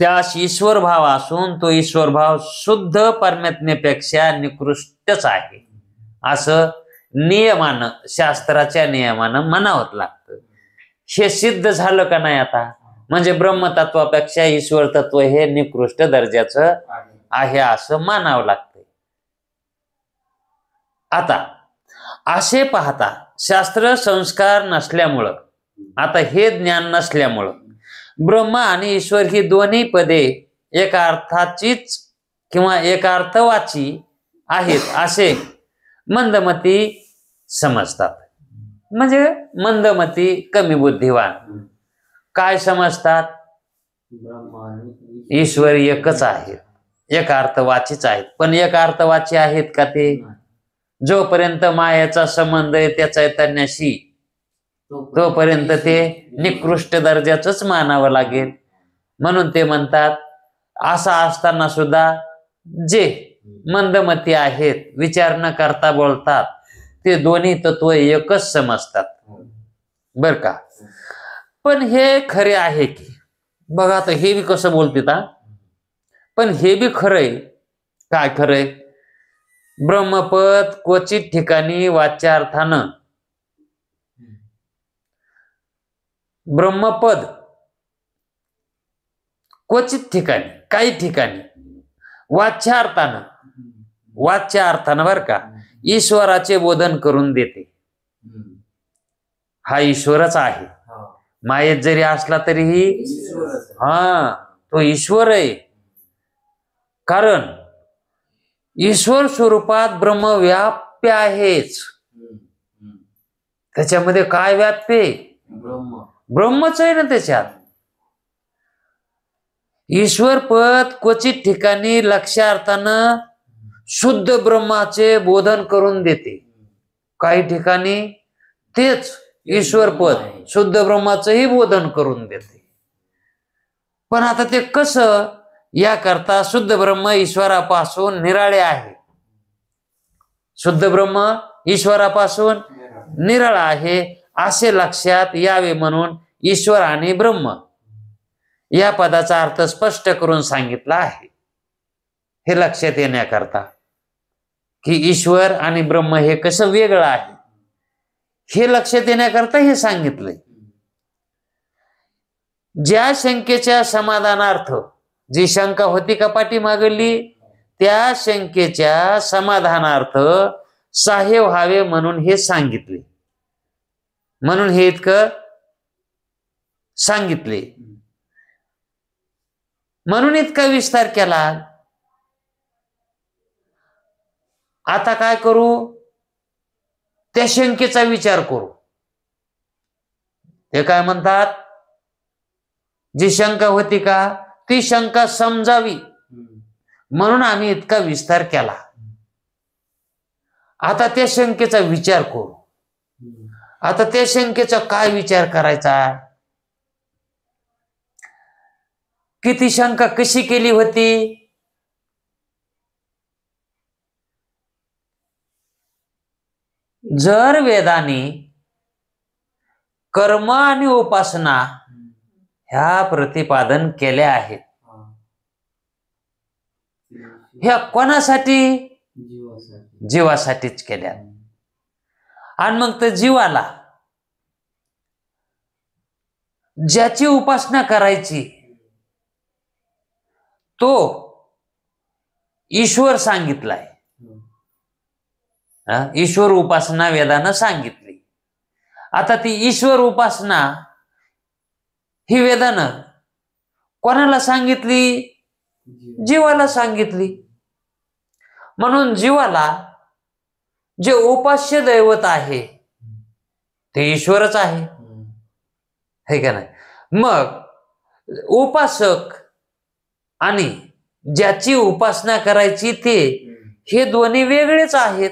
त्यास ईश्वर भाव असून तो ईश्वर भाव शुद्ध परमात्म्यापेक्षा निकृष्टच आहे असं नियमानं, शास्त्राच्या नियमानं म्हणावं लागतं. हे सिद्ध झालं का नाही आता? म्हणजे ब्रह्मतत्वापेक्षा ईश्वर तत्व हे निकृष्ट दर्जाचं आहे असं मानावं लागतंय. आता असे पाहता शास्त्र संस्कार नसल्यामुळं, आता हे ज्ञान नसल्यामुळं ब्रह्म आणि ईश्वर ही दोन्ही पदे एका अर्थाचीच किंवा एका अर्थवाची आहेत असे मंदमती समजतात. म्हणजे मंदमती, कमी बुद्धिवान काय समजतात? ईश्वर एकच आहेत, एका अर्थवाचीच आहेत. पण एका अर्थवाची आहेत का ते? जोपर्यंत मायाचा संबंध आहे त्या चैतन्याशी तोपर्यंत ते निकृष्ट दर्जाच मानावं लागेल. म्हणून ते म्हणतात असं असताना सुद्धा जे मंदमती आहेत, विचार न करता बोलतात, ते दोन्ही तत्व एकच समजतात. बर का? पण हे खरे आहे की? बघा आता हे बी कसं बोलतात. पण हे बी खरंय. काय खरंय? ब्रह्मपद क्वचित ठिकाणी वाच्यार्थानं, ब्रह्मपद क्वचित ठिकाणी, काही ठिकाणी वाच्यार्थानं, वाच्यार्थानं बर का, ईश्वराचे बोधन करून देते. हा ईश्वरच आहे. मायेत जरी असला तरीही तो ईश्वर आहे. कारण ईश्वर स्वरूपात ब्रह्म व्याप्य आहेच. त्याच्यामध्ये काय व्याप्य? ब्रह्मच आहे ना त्याच्यात. ईश्वर पद क्वचित ठिकाणी लक्ष्यार्थानं शुद्ध ब्रह्माचे बोधन करून देते. काही ठिकाणी तेच ईश्वर पद शुद्ध ब्रह्माचंही बोधन करून देते. पण आता ते कसं? याकरता शुद्ध ब्रह्म ईश्वरापासून निराळे आहे. शुद्ध ब्रह्म ईश्वरापासून निराळा आहे असे लक्षात यावे म्हणून ईश्वर आणि ब्रह्म या पदाचा अर्थ स्पष्ट करून सांगितला आहे. हे लक्षात येण्याकरता की ईश्वर आणि ब्रह्म हे कसं वेगळं आहे हे लक्षात येण्याकरता हे सांगितलंय. ज्या शंकेच्या समाधानार्थ, जी शंका होती का पाठीमागली, त्या शंकेच्या समाधानार्थ सहाय्य व्हावे म्हणून हे सांगितले. म्हणून हे इतकं सांगितले, म्हणून इतका विस्तार केला. आता काय करू? त्या शंकेचा विचार करू. ते काय म्हणतात? जी शंका होती का ती शंका समजावी म्हणून आम्ही इतका विस्तार केला. आता त्या शंकेचा विचार करू. आता त्या शंकेचा काय विचार करायचा? की ती शंका कशी केली होती? जर वेदाने कर्म आणि उपासना ह्या प्रतिपादन केल्या आहेत, ह्या कोणासाठी? जीवासाठी. जीवासाठीच केल्या. आणि मग तर जीवाला ज्याची उपासना करायची तो ईश्वर सांगितलाय. ईश्वर उपासना वेदानं सांगितली. आता ती ईश्वर उपासना ही वेदानं कोणाला सांगितली? जीवाला सांगितली. म्हणून जीवाला जे उपास्य दैवत आहे ते ईश्वरच आहे, है का नाही? मग उपासक आणि ज्याची उपासना करायची ते हे दोन्ही वेगळेच आहेत.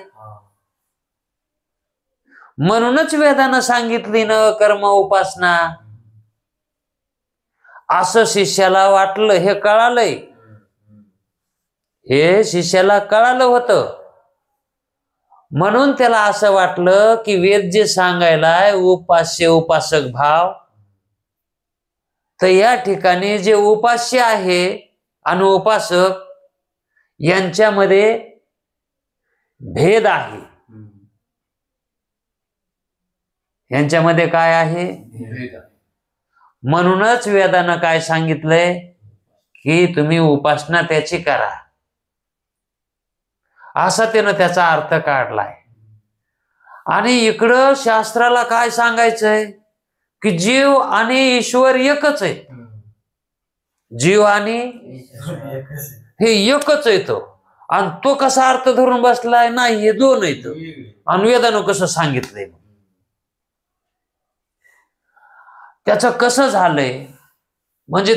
म्हणूनच वेदानं सांगितली न कर्म उपासना. असं शिष्याला वाटलं, हे कळालंय, हे शिष्याला कळालं होतं. म्हणून त्याला असं वाटलं की वेद जे सांगायलाय उपास्य उपासक भाव, तर या ठिकाणी जे उपास्य आहे आणि उपासक यांच्यामध्ये भेद आहे. यांच्यामध्ये काय आहे? म्हणूनच वेदानं काय सांगितलंय की तुम्ही उपासना त्याची करा, असा त्यानं त्याचा अर्थ काढलाय. आणि इकडं शास्त्राला काय सांगायचंय की जीव आणि ईश्वर एकच आहे. जीव आणि हे एकच आहे तो. आणि तो कसा अर्थ धरून बसलाय? नाही, हे दोन आहेत. आणि वेदानं कसं सांगितलंय? त्याचं कसं झालंय म्हणजे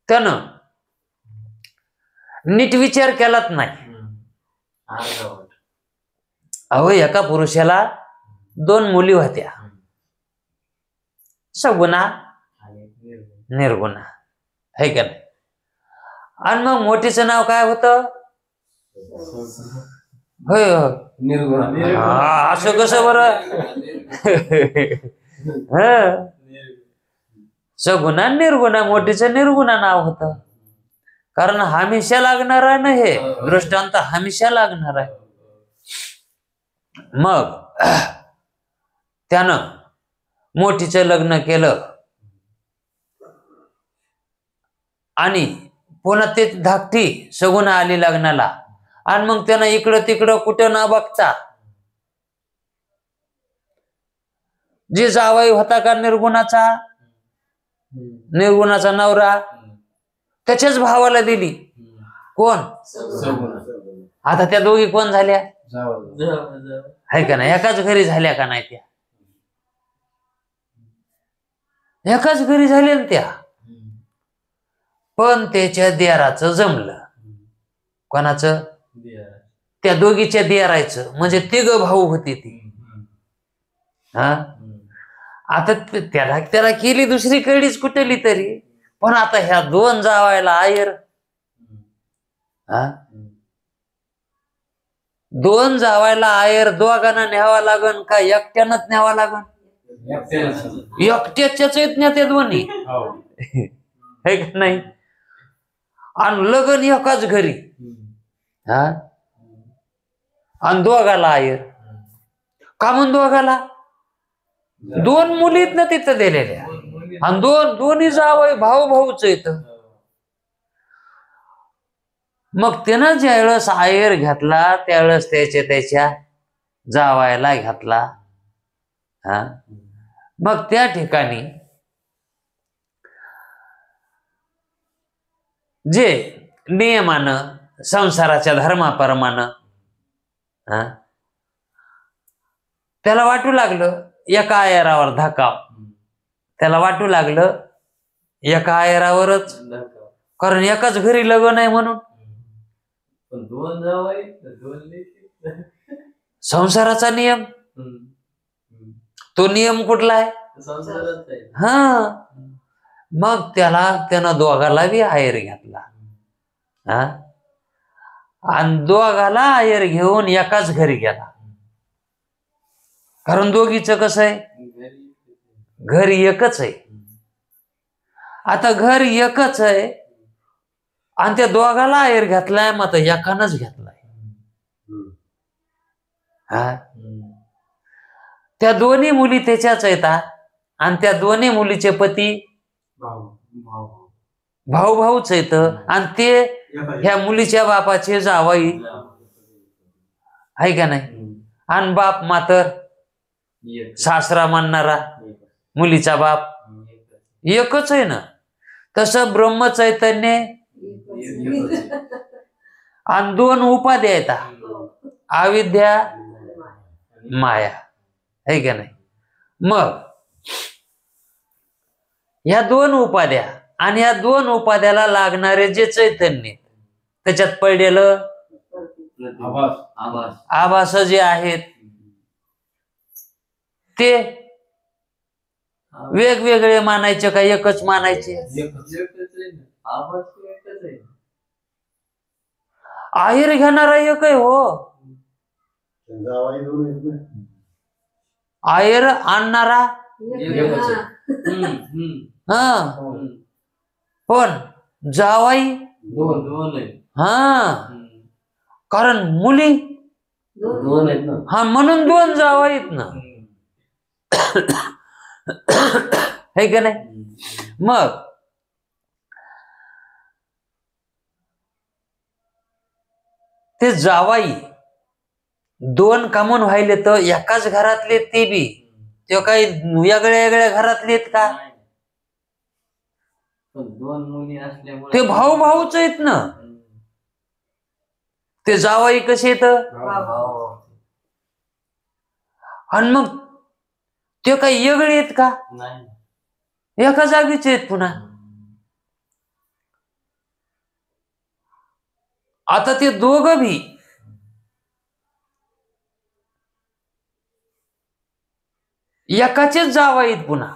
त्यानं नीट विचार केलाच नाही. अहो, एका पुरुषाला 2 मुली होत्या, सगुणा निर्गुणा, है का नाही? आणि मग मोठीचं नाव काय होतं? होय निर्गुणा. असं कसं बरं? सगुणा निर्गुणा, मोठीचं निर्गुणा नाव होतं. कारण हमेशा लागणार आहे ना, हे दृष्टांत हमेशा लागणार आहे. मग त्यानं मोठीचं लग्न केलं आणि पुन्हा ते धाकटी सगुणा आली लग्नाला. आणि मग त्यानं इकडं तिकडं कुठं ना बघता जे जावई होता का निर्गुणाचा नवरा, त्याच्याच भावाला दिली. कोण? आता त्या दोघी कोण झाल्या? आहे का नाही? एकाच घरी झाल्या का नाही? त्या एकाच घरी झाल्या ना त्या. पण त्याच्या देराचं जमलं. कोणाचं? त्या दोघीच्या देरायचं. म्हणजे 3 भाऊ होते ती. आता त्याला केली दुसरीकडेच कुठली तरी. पण आता ह्या 2 जावायला आयर, 2 जावायला आयर दोघांना न्यावा लागन का एकट्यानंच न्यावा लागन? एकट्याच्याच येत ना ते दोन्ही, है का नाही? आणि लगन एकाच घरी, आणि दोघाला आयर. का म्हणून दोघाला? 2 मुलीत ना तिथं दिलेल्या, आणि दोन्ही जावई भाऊच येत. मग त्यानं ज्या वेळेस आयर घेतला त्यावेळेस त्याच्या जावायला घातला. मग त्या ठिकाणी जे नियमानं संसाराच्या धर्माप्रमाणे त्याला वाटू लागलं एका आयरावर धकाव. त्याला वाटू लागलं एका आयरावरच, कारण एकाच घरी लग्न आहे म्हणून. संसाराचा नियम, तो नियम कुठला आहे? मग त्यानं दोघाला बी आयर घेतला. आणि दोघाला आयर घेऊन एकाच घरी गेला. कारण दोघीचं कसं आहे, घर एकच आहे. आता घर एकच आहे आणि त्या दोघाला आहेर घातलाय, मग आता एकानंच घेतलाय. हा, त्या दोन्ही मुली त्याच्याच आहेत आणि त्या दोन्ही मुलीचे पती भाऊ भाऊच आहेत आणि ते ह्या मुलीच्या बापाचे जावई आहे का नाही. आणि बाप मातर सासरा मानणारा मुलीचा बाप एकच आहे ना. तसं ब्रह्म चैतन्य आणि दोन उपाध्या आहेत, अविद्या माया आहे का नाही. मग ह्या दोन उपाध्या आणि या दोन उपाध्याला लागणारे जे चैतन्य त्याच्यात पडलेलं आभास जे आहेत ते वेगवेगळे मानायचे का एकच मानायचे. आहेर घेणारा एक आहे हो, आहेर आणणारा हा, पण जावाई हा, कारण मुली हा म्हणून दोन जावाई आहेत ना, है का नाही. मग ते जावाई दोन कामून व्हायले तर एकाच घरातले ते बी ते काही वेगळ्या वेगळ्या घरातले आहेत का. दोन मुली असल्यामुळे ते भाऊ भाऊच आहेत ना. ते जावाई कसे येत आणि मग ते काही वेगळे आहेत का, एका जागीचे आहेत पुन्हा. आता ते दोघं बी एकाचेच जावई आहेत पुन्हा.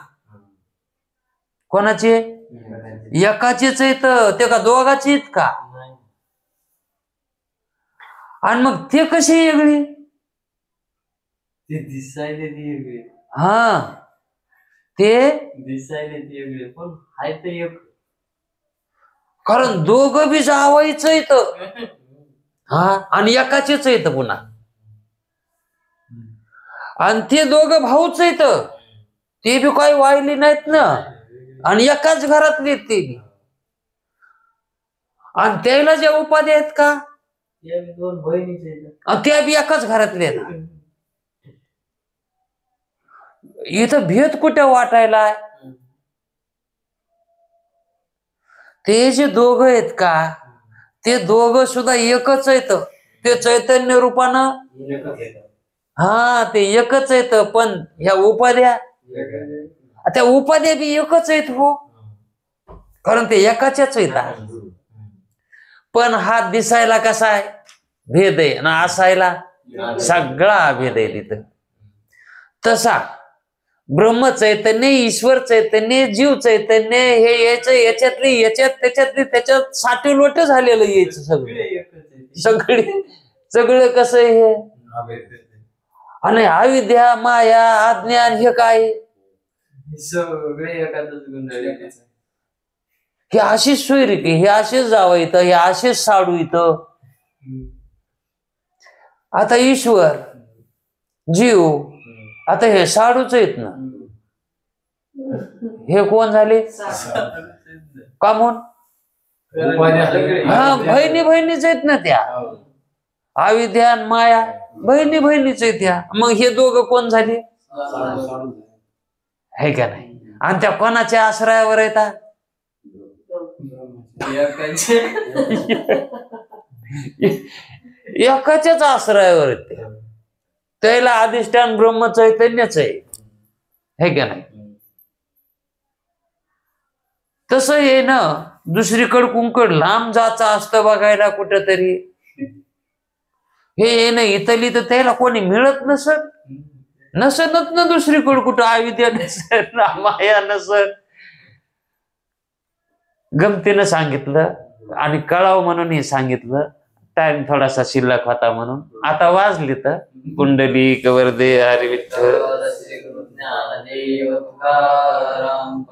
कोणाचे, एकाचेच आहेत ते का दोघाचे आहेत का. आणि मग ते कसे वेगळे, ते दिसायला वेगळे. हा, ते दिसायला वेगळे पण हाय तर एक. कारण दोघं बी जावायच येत हा आणि एकाचेच येत पुन्हा. आणि ते दोघं भाऊच येत, ते बी काही वाहिली नाहीत ना आणि एकाच घरातले ते बी. आणि त्याला ज्या उपाधी आहेत का दोन बहिणीचे त्या बी एकाच घरातले आहेत. इथं भेद कुठे वाटायला. ते जे दोघं आहेत का ते दोघं सुद्धा एकच आहेत. ते चैतन्य रूपानं हा ते एकच आहेत, पण ह्या उपाध्या त्या उपाध्या बी एकच आहेत हो, कारण ते एकाच्याच आहेत. पण हा दिसायला कसा आहे भेद आहे ना, असायला सगळा भेद आहे तिथं. तसा ब्रह्म चैतन्य, ईश्वर चैतन्य, जीव चैतन्य हे याच्यातली याच्यात त्याच्यातली त्याच्यात साठी लोट झालेलं यायचं सगळे सगळं कसं हे. आणि अविद्या माया अज्ञान हे काय सगळे एकाच गुंडाळले. हे अशीच सोयरी की हे असेच जावं इथं, हे असेच साडू इथं. आता ईश्वर जीव आता हे साडूच आहेत ना, हे कोण झाले का म्हणून हा बहिणी बहिणीच आहेत ना त्या. अविद्या माया बहिणी बहिणीच आहेत त्या. मग हे दोघं कोण झाले है का नाही. आणि त्या कोणाच्या आश्रयावर येतात एकाच्याच आश्रयावर येते. त्याला अधिष्ठान ब्रह्म चैतन्यच आहे का नाही. तसं हे ना दुसरीकड कुंकड लांब जायचं असतं बघायला कुठंतरी. हे ना इथली तर त्याला कोणी मिळत नसतच ना दुसरीकडे कुठं. अविद्या नसत ना माया नसत. गमतीनं सांगितलं आणि कळाव म्हणून हे सांगितलं. टाइम थोडासा शिल्लक होता म्हणून. आता वाजली तर कुंडली वरदे हरी विठ्ठल. ज्ञानदेव तुकाराम